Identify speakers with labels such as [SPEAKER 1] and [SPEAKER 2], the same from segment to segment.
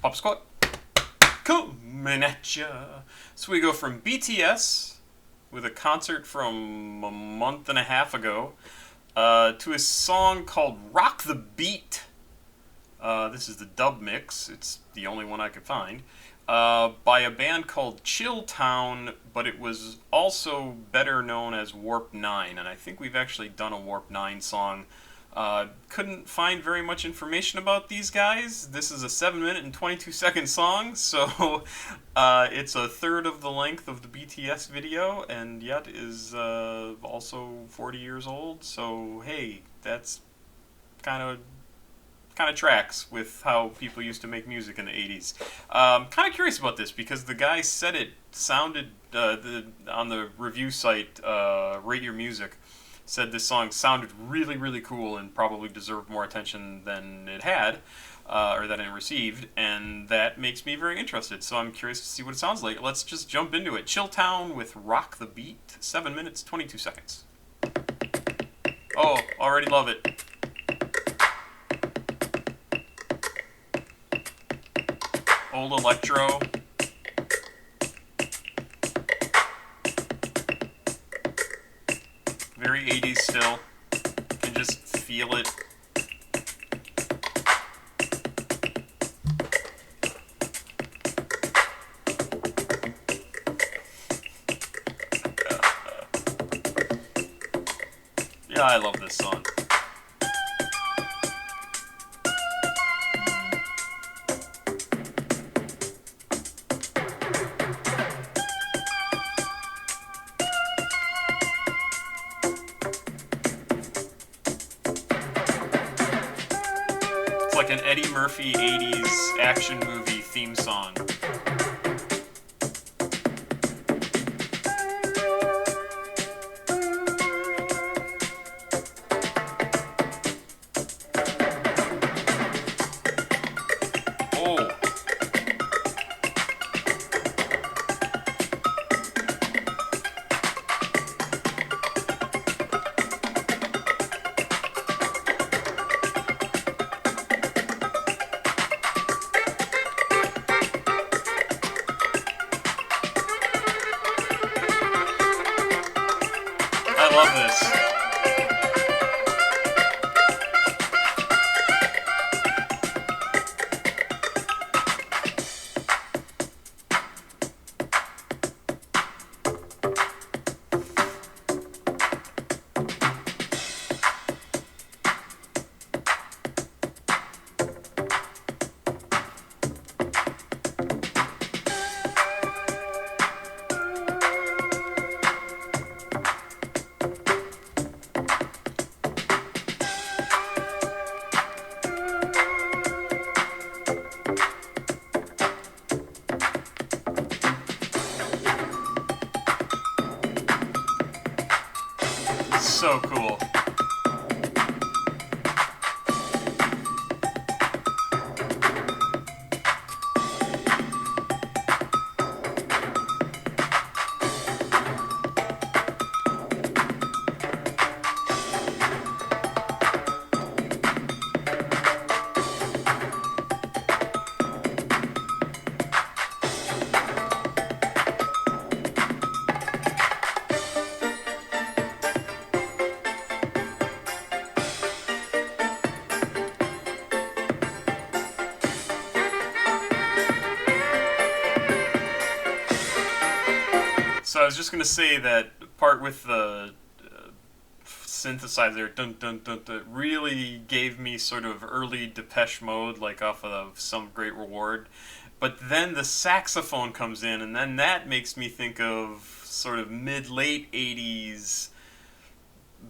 [SPEAKER 1] Pop Squat, coming at ya. So we go from BTS with a concert from a month and a half ago to a song called Rock the Beat. This is the dub mix. It's the only one I could find. By a band called Chilltown, but it was also better known as Warp 9, and I think we've actually done a Warp 9 song. Couldn't find very much information about these guys. This is a 7 minute and 22 second song, so it's a third of the length of the BTS video, and yet is also 40 years old, so hey, that's kind of tracks with how people used to make music in the 80s. Kind of curious about this because the guy said it sounded, on the review site, Rate Your Music, said this song sounded really, really cool and probably deserved more attention than it had, or than it received, and that makes me very interested. So I'm curious to see what it sounds like. Let's just jump into it. Chilltown with Rock the Beat, 7 minutes, 22 seconds. Oh, already love it. Old electro. Very 80s still. You can just feel it. Yeah, I love this song. It's like an Eddie Murphy 80s action movie theme song. Oh. I love this. So cool. So I was just gonna say that part with the synthesizer, dun dun dun dun, really gave me sort of early Depeche Mode, like off of Some Great Reward. But then the saxophone comes in, and then that makes me think of sort of mid-late 80s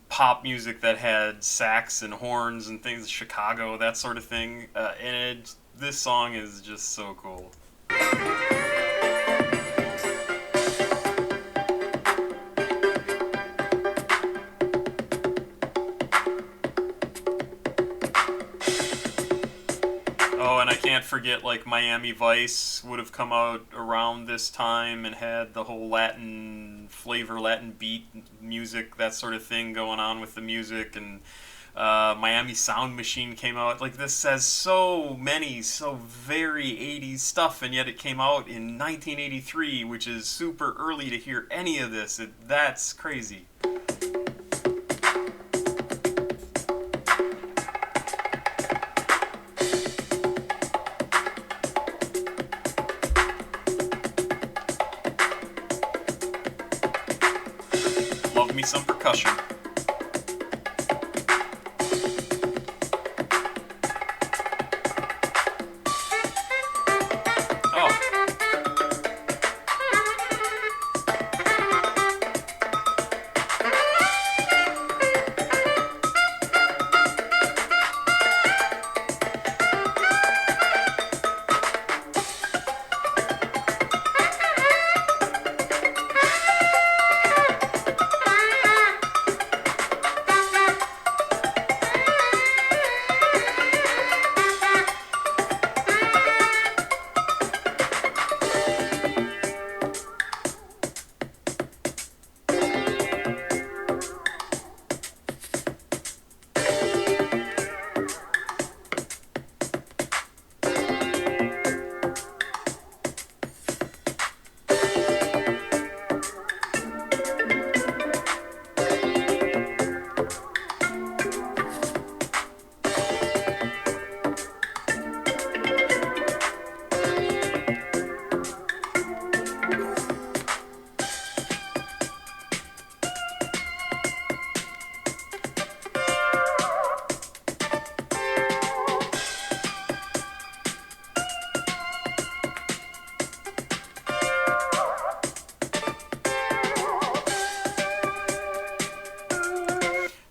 [SPEAKER 1] pop music that had sax and horns and things, Chicago, that sort of thing. This song is just so cool. Oh, and I can't forget, like, Miami Vice would have come out around this time and had the whole Latin flavor, Latin beat music, that sort of thing going on with the music, and Miami Sound Machine came out. Like, this has so many, so very 80s stuff, and yet it came out in 1983, which is super early to hear any of this. That's crazy. Love me some percussion.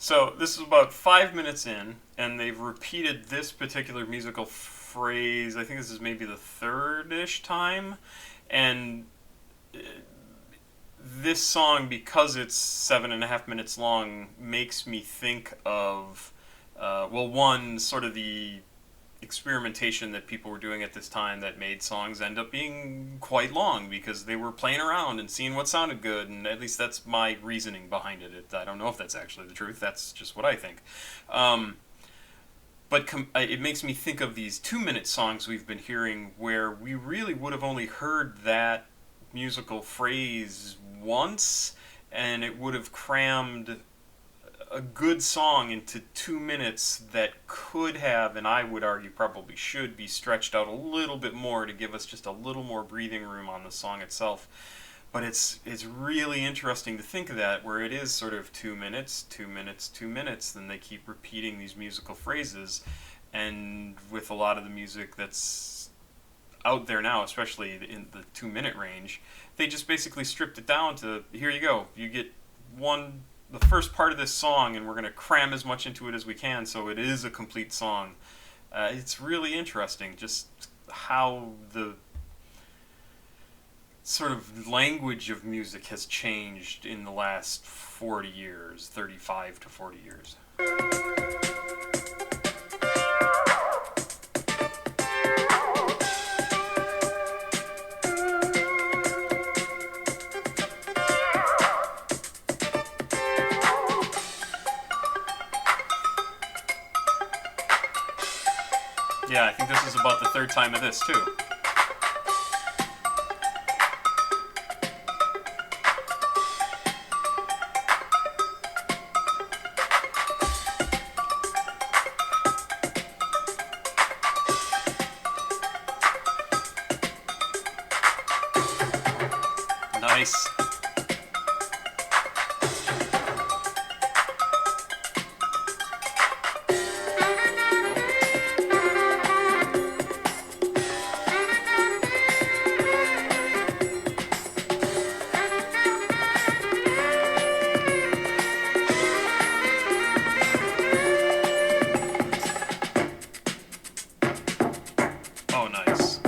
[SPEAKER 1] So this is about 5 minutes in, and they've repeated this particular musical phrase. I think this is maybe the third-ish time, and this song, because it's 7.5 minutes long, makes me think of, one, sort of the experimentation that people were doing at this time that made songs end up being quite long because they were playing around and seeing what sounded good, and at least that's my reasoning behind it. I don't know if that's actually the truth. That's just what I think. But it makes me think of these 2-minute songs we've been hearing where we really would have only heard that musical phrase once, and it would have crammed a good song into 2 minutes that could have, and I would argue probably should, be stretched out a little bit more to give us just a little more breathing room on the song itself. But it's really interesting to think of that, where it is sort of 2 minutes, 2 minutes, 2 minutes, then they keep repeating these musical phrases. And with a lot of the music that's out there now, especially in the 2-minute range, they just basically stripped it down to, here you go, you get the first part of this song, and we're going to cram as much into it as we can so it is a complete song. It's really interesting just how the sort of language of music has changed in the last 40 years, 35 to 40 years. Yeah, I think this is about the third time of this, too. Nice. Oh, nice.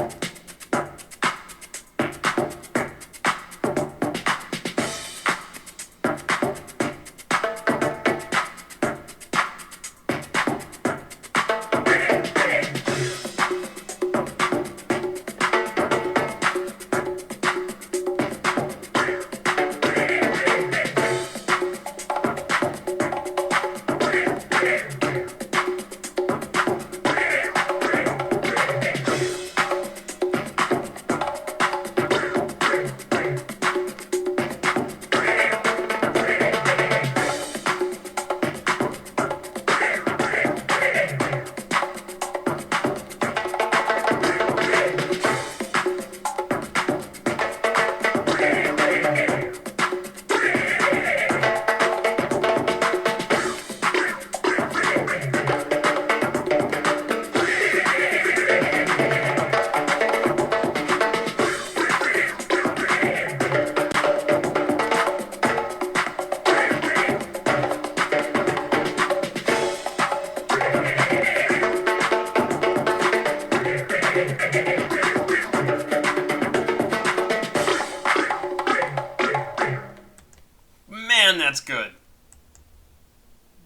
[SPEAKER 1] good.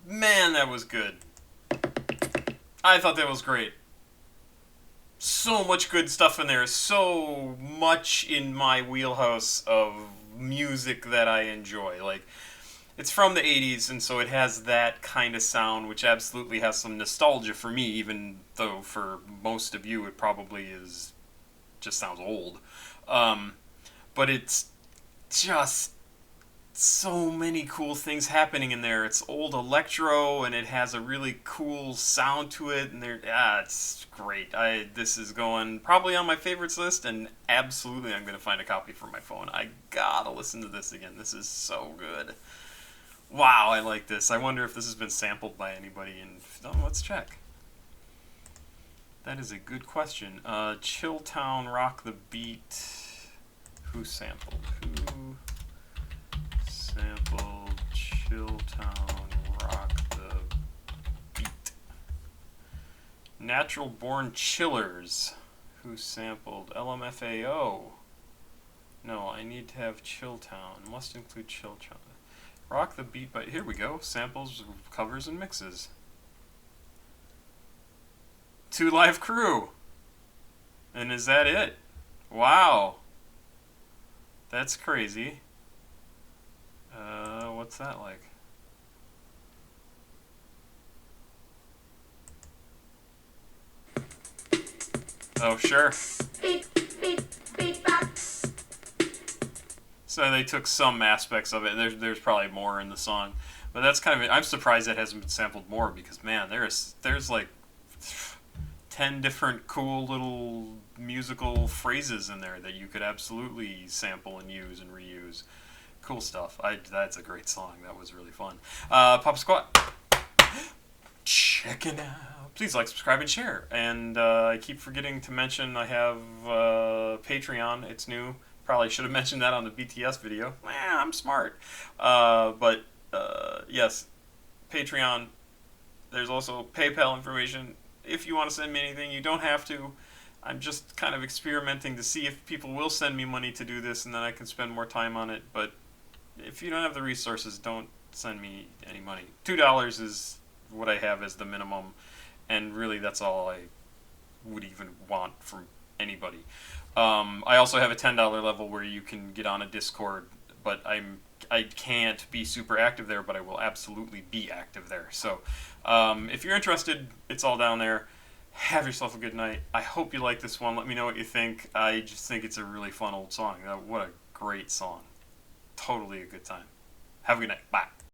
[SPEAKER 1] Man, that was good. I thought that was great. So much good stuff in there. So much in my wheelhouse of music that I enjoy. Like, it's from the 80s, and so it has that kind of sound, which absolutely has some nostalgia for me, even though for most of you it probably is just sounds old. Um, but it's just so many cool things happening in there. It's old electro, and it has a really cool sound to it, and it's great. This is going probably on my favorites list, and absolutely I'm gonna find a copy for my phone. I gotta listen to this again. This is so good. Wow, I like this. I wonder if this has been sampled by anybody. And let's check. That is a good question. Chilltown, Rock the Beat. Who sampled? Who sampled Chilltown, Rock the Beat? Natural Born Chillers. Who sampled LMFAO? No, I need to have Chilltown. Must include Chilltown. Rock the Beat by... Here we go. Samples, covers, and mixes. 2 Live Crew. And is that it? Wow. That's crazy. What's that like? Oh, sure. So they took some aspects of it. There's probably more in the song, but that's kind of it. I'm surprised that hasn't been sampled more because man, there's like 10 different cool little musical phrases in there that you could absolutely sample and use and reuse. Cool stuff. That's a great song. That was really fun. Papa Squat, check it out. Please like, subscribe, and share. And I keep forgetting to mention I have Patreon. It's new. Probably should have mentioned that on the BTS video. I'm smart. But yes, Patreon. There's also PayPal information. If you want to send me anything, you don't have to. I'm just kind of experimenting to see if people will send me money to do this, and then I can spend more time on it. But if you don't have the resources, don't send me any money. $2 is what I have as the minimum, and really that's all I would even want from anybody. I also have a $10 level where you can get on a Discord, but I can't be super active there, but I will absolutely be active there. So if you're interested, it's all down there. Have yourself a good night. I hope you like this one. Let me know what you think. I just think it's a really fun old song. What a great song. Totally a good time. Have a good night. Bye.